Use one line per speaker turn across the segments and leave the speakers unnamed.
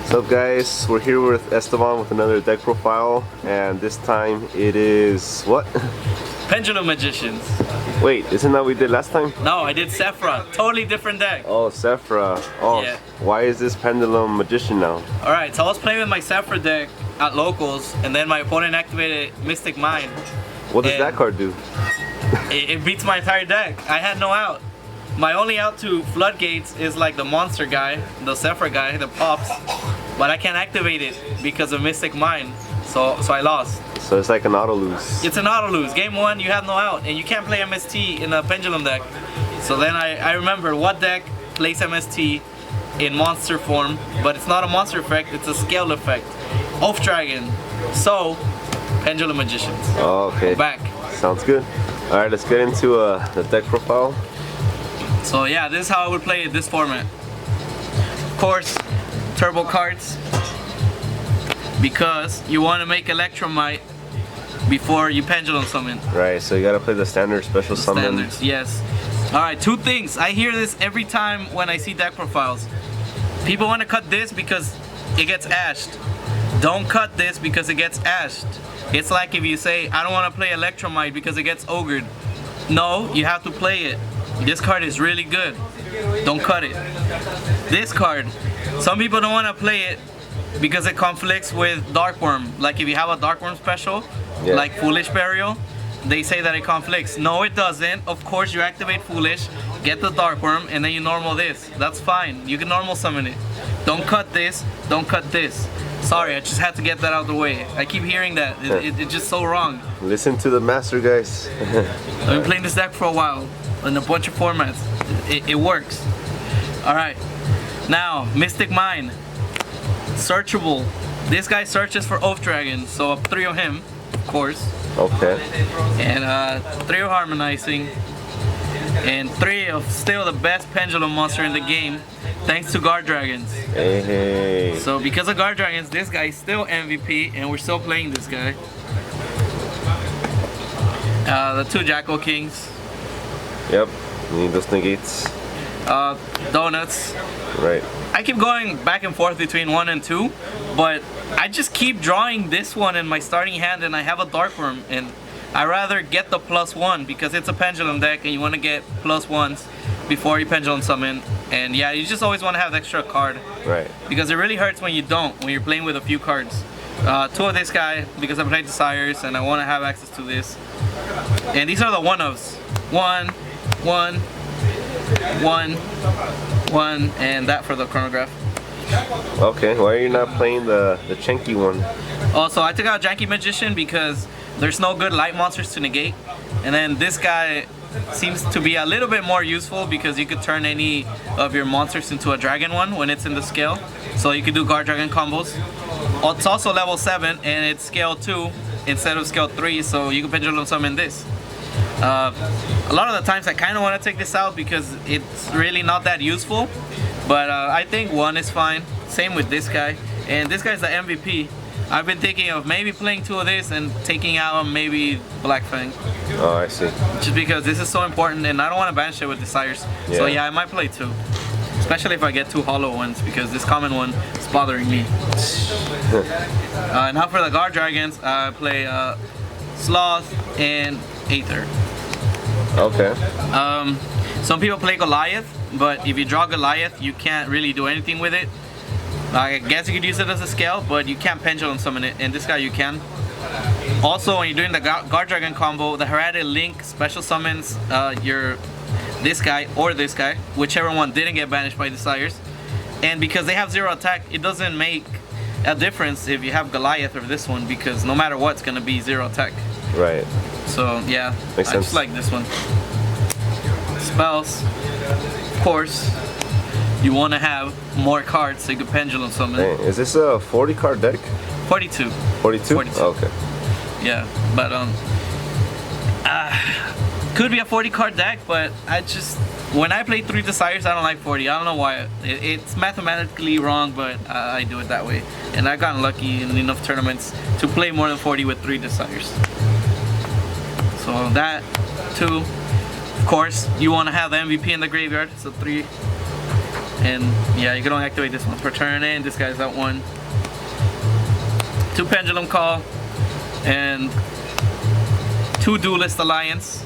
What's up guys, we're here with Esteban with another deck profile, and this time it is what?
Pendulum Magicians.
Wait, isn't that what we did last time?
No, I did Sephra, totally different deck.
Oh, Sephra. Oh, yeah. Why is this Pendulum Magician now?
Alright, so I was playing with my Sephra deck at locals, and then my opponent activated Mystic Mind.
What does that card do?
It beats my entire deck. I had no out. My only out to Floodgates is like the monster guy, the Sephra guy, the pops, but I can't activate it because of Mystic Mind, so I lost.
So it's like an auto lose.
It's an auto lose. Game 1, you have no out, and you can't play MST in a Pendulum deck. So then I remember what deck plays MST in monster form, but it's not a monster effect, it's a scale effect. Oafdragon. So, Pendulum Magicians.
Oh, okay.
We're back.
Sounds good. Alright, let's get into the deck profile.
So yeah, this is how I would play this format. Of course, turbo cards, because you want to make Electromite before you Pendulum summon.
Right, so you gotta play the standard special summon.
Standards, yes. Alright, two things. I hear this every time when I see deck profiles. People want to cut this because it gets ashed. Don't cut this because it gets ashed. It's like if you say, I don't want to play Electromite because it gets ogred. No, you have to play it. This card is really good. Don't cut it. This card, some people don't want to play it because it conflicts with Darkworm. Like if you have a Darkworm special, like Foolish Burial, they say that it conflicts. No, it doesn't. Of course, you activate Foolish, get the Darkworm, and then you normal this. That's fine. You can normal summon it. Don't cut this. Don't cut this. Sorry, I just had to get that out of the way. I keep hearing that. It's just so wrong.
Listen to the master, guys.
I've been playing this deck for a while in a bunch of formats. It works. Alright. Now, Mystic Mind. Searchable. This guy searches for oafdragon, so up 3 of him, of course.
Okay.
And 3 of Harmonizing. And 3 of still the best Pendulum monster in the game, thanks to Guardragons.
Hey.
So because of Guardragons, this guy is still MVP, and we're still playing this guy. The 2 Jackal Kings.
Yep, you need those negates.
Donuts.
Right.
I keep going back and forth between 1 and 2, but I just keep drawing this one in my starting hand, and I have a Darkworm, and I rather get the +1 because it's a Pendulum deck and you want to get +1s before you Pendulum summon. And yeah, you just always want to have the extra card.
Right.
Because it really hurts when you don't, when you're playing with a few cards. 2 of this guy because I played Desires and I want to have access to this. And these are the one-ofs. 1, 1, 1, 1, and that for the chronograph.
Okay, why are you not playing the Chenky one?
Also, I took out Janky Magician because there's no good light monsters to negate. And then this guy seems to be a little bit more useful because you could turn any of your monsters into a dragon one when it's in the scale. So you could do Guardragon combos. It's also level 7 and it's scale 2 instead of scale 3, so you can Pendulum summon this. A lot of the times I kind of want to take this out because it's really not that useful. But I think 1 is fine. Same with this guy. And this guy's the MVP. I've been thinking of maybe playing 2 of this and taking out maybe Black Fang.
Oh, I see.
Just because this is so important and I don't want to banish it with Desires. Yeah. So yeah, I might play 2. Especially if I get 2 hollow ones because this common one is bothering me. Now for the Guardragons, I play Sloth and Aether.
Okay.
Some people play Goliath, but if you draw Goliath, you can't really do anything with it. I guess you could use it as a scale, but you can't Pendulum summon it, and this guy you can. Also, when you're doing the Guardragon combo, the Heralded Link special summons this guy or this guy, whichever one didn't get banished by Desires. And because they have 0 attack, it doesn't make a difference if you have Goliath or this one, because no matter what, it's going to be 0 attack.
Right.
So yeah,
Makes sense.
I just like this one. Spells, of course. You want to have more cards so you can Pendulum summon.
Hey, is this a 40 card deck?
42.
42?
42.
Oh, okay.
Yeah, but could be a 40 card deck, but when I play 3 Desires, I don't like 40. I don't know why. It's mathematically wrong, but I do it that way. And I've gotten lucky in enough tournaments to play more than 40 with 3 Desires. So that, 2. Of course, you want to have the MVP in the graveyard, so 3. And yeah, you can only activate this once per turn, and this guy's out 1. 2 Pendulum Call, and 2 Duelist Alliance.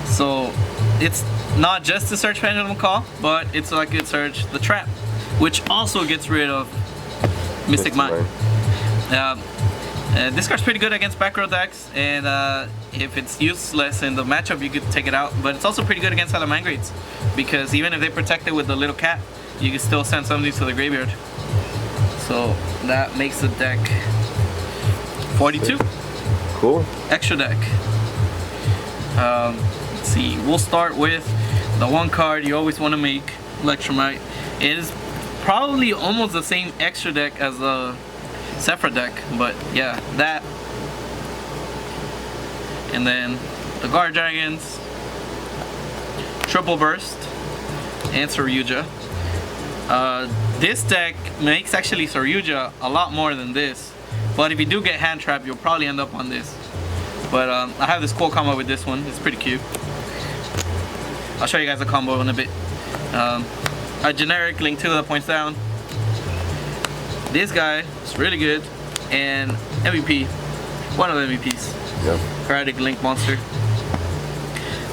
So it's not just to search Pendulum Call, but it's like it search the Trap, which also gets rid of Mystic Mine. This card's pretty good against back row decks, and if it's useless in the matchup, you could take it out. But it's also pretty good against Salamangreats, because even if they protect it with the little cat, you can still send some of these to the graveyard. So that makes the deck 42.
Cool.
Extra deck. Let's see. We'll start with the one card you always want to make, Electromite. It is probably almost the same extra deck as the Sephra deck, but yeah, that. And then the Guardragons, Triple Burst, and Saryuja. This deck makes actually Saryuja a lot more than this, but if you do get hand trap, you'll probably end up on this. But I have this cool combo with this one. It's pretty cute. I'll show you guys a combo in a bit. A generic Link 2 that points down. This guy is really good, and MVP, one of the MVPs.
Yep.
Paradig Link monster.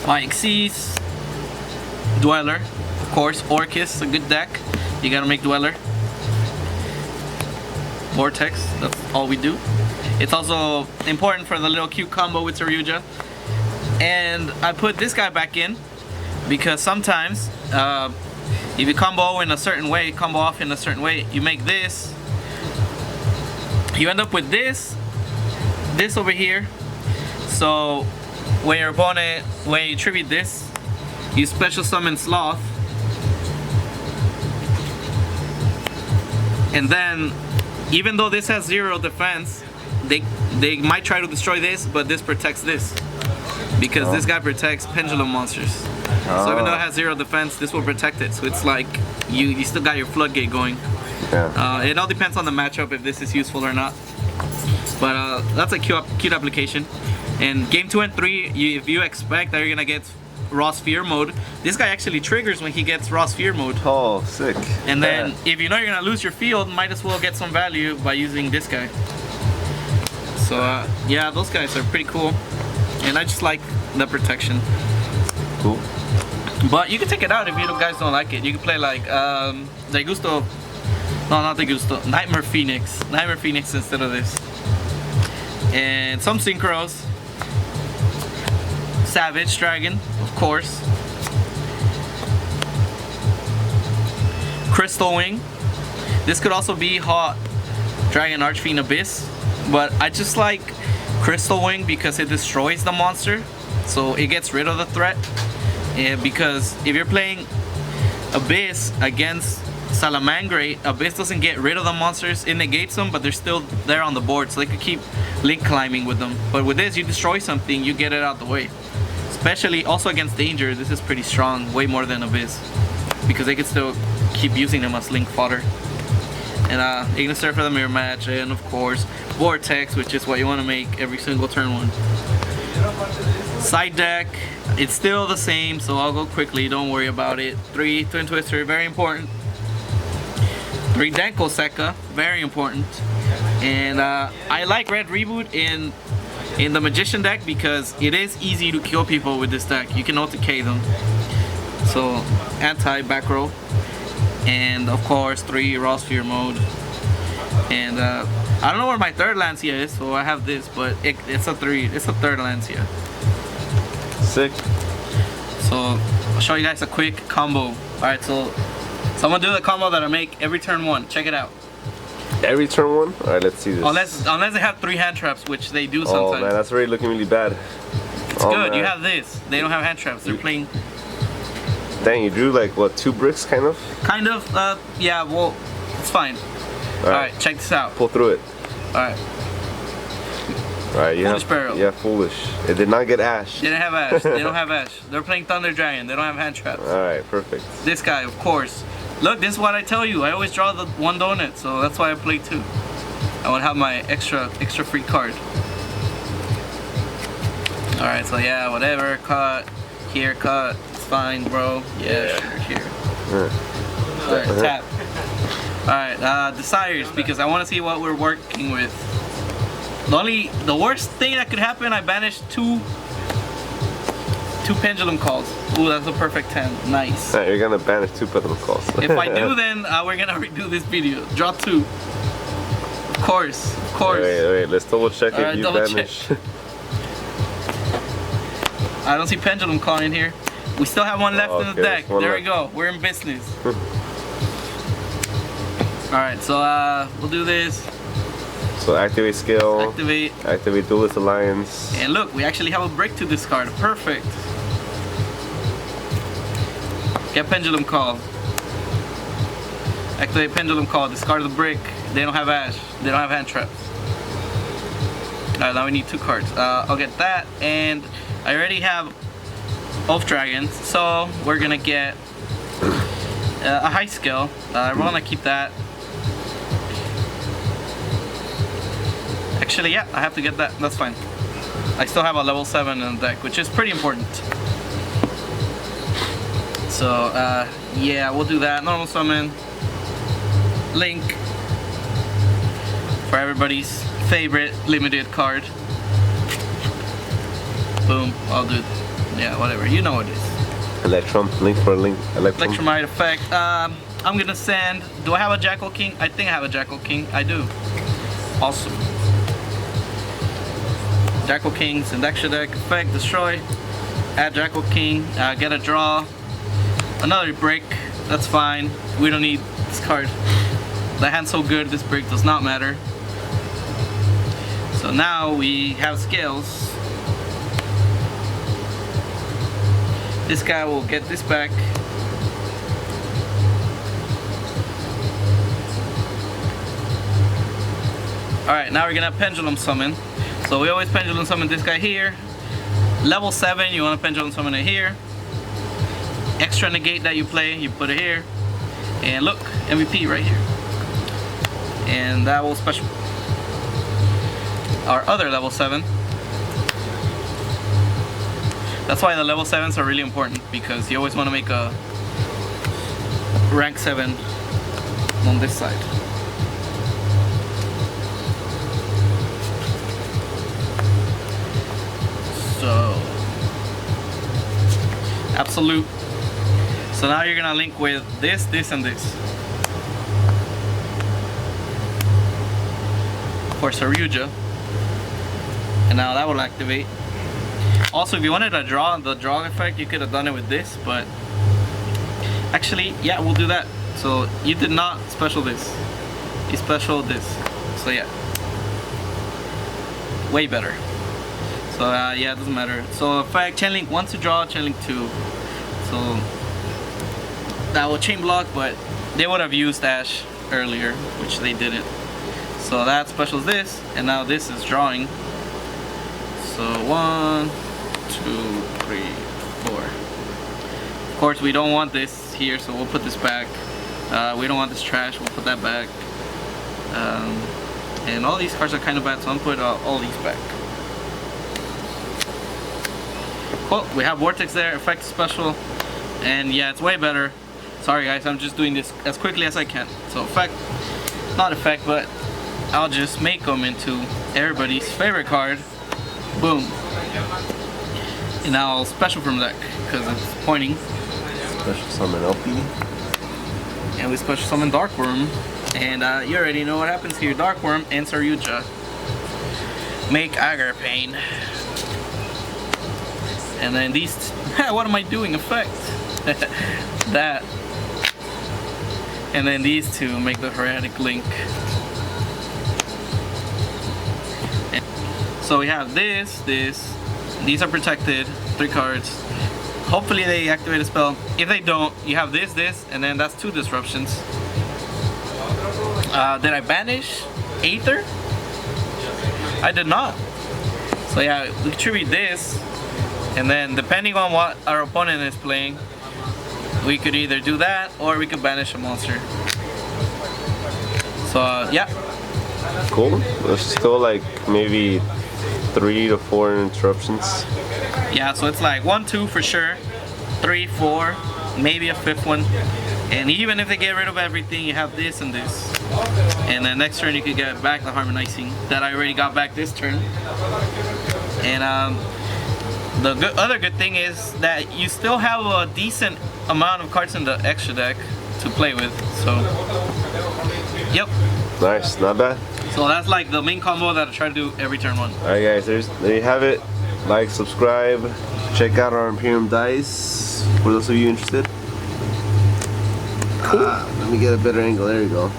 My Xyz, Dweller, of course. Orcus, a good deck. You gotta make Dweller. Vortex, that's all we do. It's also important for the little cute combo with Saryuja. And I put this guy back in because sometimes if you combo in a certain way, combo off in a certain way, you make this, you end up with this over here. So when your opponent, when you tribute this, you special summon Sloth, and then even though this has 0 defense, they might try to destroy this, but this protects this, because this guy protects Pendulum monsters. So even though it has 0 defense, this will protect it. So it's like you still got your floodgate going.
Yeah.
It all depends on the matchup if this is useful or not. But that's a cute application. And game 2 and 3, if you expect that you're gonna get Raw Sphere mode, this guy actually triggers when he gets Raw Sphere mode.
Oh, sick.
And then if you know you're gonna lose your field, might as well get some value by using this guy. So yeah, those guys are pretty cool, and I just like the protection.
Cool.
But you can take it out if you guys don't like it. You can play like Degusto, no, not Degusto, Nightmare Phoenix instead of this. And some synchros. Savage Dragon, of course. Crystal Wing. This could also be Hot Dragon Archfiend Abyss, but I just like Crystal Wing because it destroys the monster, so it gets rid of the threat. And because if you're playing Abyss against Salamangreat, Abyss doesn't get rid of the monsters, it negates them, but they're still there on the board, so they could keep link climbing with them. But with this, you destroy something, you get it out the way. Especially also against danger, this is pretty strong, way more than Abyss, because they can still keep using them as link fodder. And Ignister for the mirror match, and of course Vortex, which is what you want to make every single turn 1. Side deck, it's still the same, so I'll go quickly, don't worry about it. 3 Twin Twister, very important. 3 Denko Sekka, very important. And I like Red Reboot in the Magician deck because it is easy to kill people with this deck. You can OTK them. So anti back row, and of course 3 Raw Sphere mode. And I don't know where my 3rd Lancia is, so I have this, but it's a 3rd Lancia.
Sick.
So I'll show you guys a quick combo. Alright, so I'm gonna do the combo that I make every turn 1. Check it out.
Every turn 1? Alright, let's see this.
Unless they have 3 hand traps, which they do sometimes.
Oh man, that's already looking really bad.
It's good, man. You have this. They don't have hand traps. They're playing.
Dang, you drew like what, 2 bricks kind of?
Kind of, yeah, well, it's fine. Alright, check this out.
Pull through it.
Alright.
Alright,
Foolish Barrel.
Yeah, Foolish. It did not get Ash.
They didn't have Ash. They don't have Ash. They're playing Thunder Dragon. They don't have hand traps.
Alright, perfect.
This guy, of course. Look, this is what I tell you. I always draw the 1 donut, so that's why I play 2. I would have my extra free card. Alright, so yeah, whatever. Cut. Here, cut. It's fine, bro. Yeah, sure, here. Alright, tap. Alright, desires, because I want to see what we're working with. The worst thing that could happen, I banished two pendulum calls. Ooh, that's a perfect 10. Nice.
Right, you're gonna banish 2 pendulum calls.
If I do, then we're gonna redo this video. Draw 2. Of course.
Wait, let's double check if
Alright,
you
double
banish.
I don't see pendulum call in here. We still have one left in the deck. There we go. We're in business. Alright, so we'll do this.
So activate skill.
Activate
Duelist Alliance.
And look, we actually have a brick to discard. Perfect. Get pendulum call. Activate pendulum call. Discard the brick. They don't have ash. They don't have hand traps. Alright, now we need 2 cards. I'll get that, and I already have oafdragons, so we're gonna get a high skill. I wanna keep that. Actually, yeah, I have to get that. That's fine. I still have a level 7 in the deck, which is pretty important. So, yeah, we'll do that. Normal summon. Link. For everybody's favorite limited card. Boom. I'll do it. Yeah, whatever. You know what it is.
Electrum. Link for link.
Electromite effect. I'm gonna send. Do I have a Jackal King? I think I have a Jackal King. I do. Awesome. Jackal King, send extra deck, effect, destroy, add Jackal King, get a draw, another brick, that's fine, we don't need this card. The hand's so good, this brick does not matter. So now we have skills. This guy will get this back. Alright, now we're gonna pendulum summon. So we always pendulum summon this guy here. Level 7, you want to pendulum summon it here. Extra negate that you play, you put it here. And look, MVP right here. And that will special our other level 7. That's why the level 7s are really important, because you always want to make a rank 7 on this side. So, absolute. So now you're gonna link with this, this, and this. For Saryuja. And now that will activate. Also, if you wanted to draw the draw effect, you could have done it with this, but actually, yeah, we'll do that. So you did not special this. You special this. So yeah. Way better. So yeah, it doesn't matter. So effect, chain link 1 to draw, chain link 2. So that will chain block, but they would have used Ash earlier, which they didn't. So that specials this, and now this is drawing. So 1, 2, 3, 4. Of course, we don't want this here, so we'll put this back. We don't want this trash, we'll put that back. And all these cards are kind of bad, so I'm putting all these back. Cool, we have Vortex there, effect special, and yeah, it's way better. Sorry guys, I'm just doing this as quickly as I can. So effect, not effect, but I'll just make them into everybody's favorite card. Boom. And now I'll special from deck, because it's pointing.
Special summon LP.
And we special summon Darkworm. And you already know what happens here. Darkworm and Saryuja. Make Agar Pain. And then these, what am I doing? Effect. That. And then these two make the Heretic Link. And so we have this, this. These are protected, 3 cards. Hopefully they activate a spell. If they don't, you have this, this, and then that's 2 disruptions. Did I banish Aether? I did not. So yeah, we tribute this. And then depending on what our opponent is playing, we could either do that or we could banish a monster. So yeah.
Cool. There's still like maybe 3 to 4 interruptions.
Yeah, so it's like 1, 2 for sure, 3, 4, maybe a 5th one. And even if they get rid of everything, you have this and this. And then next turn you could get back the harmonizing that I already got back this turn. And the other good thing is that you still have a decent amount of cards in the extra deck to play with. So, yep.
Nice, not bad.
So that's like the main combo that I try to do every turn one.
Alright guys, there you have it. Like, subscribe, check out our Imperium dice for those of you interested. Let me get a better angle, there you go.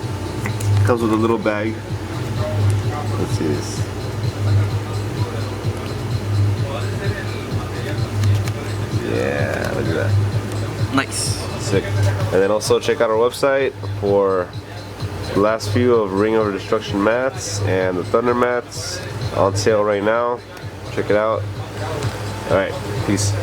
Comes with a little bag. Let's see this. Yeah, look at that.
Nice.
Sick. And then also check out our website for the last few of Ring of Destruction mats and the Thunder mats on sale right now. Check it out. Alright, peace.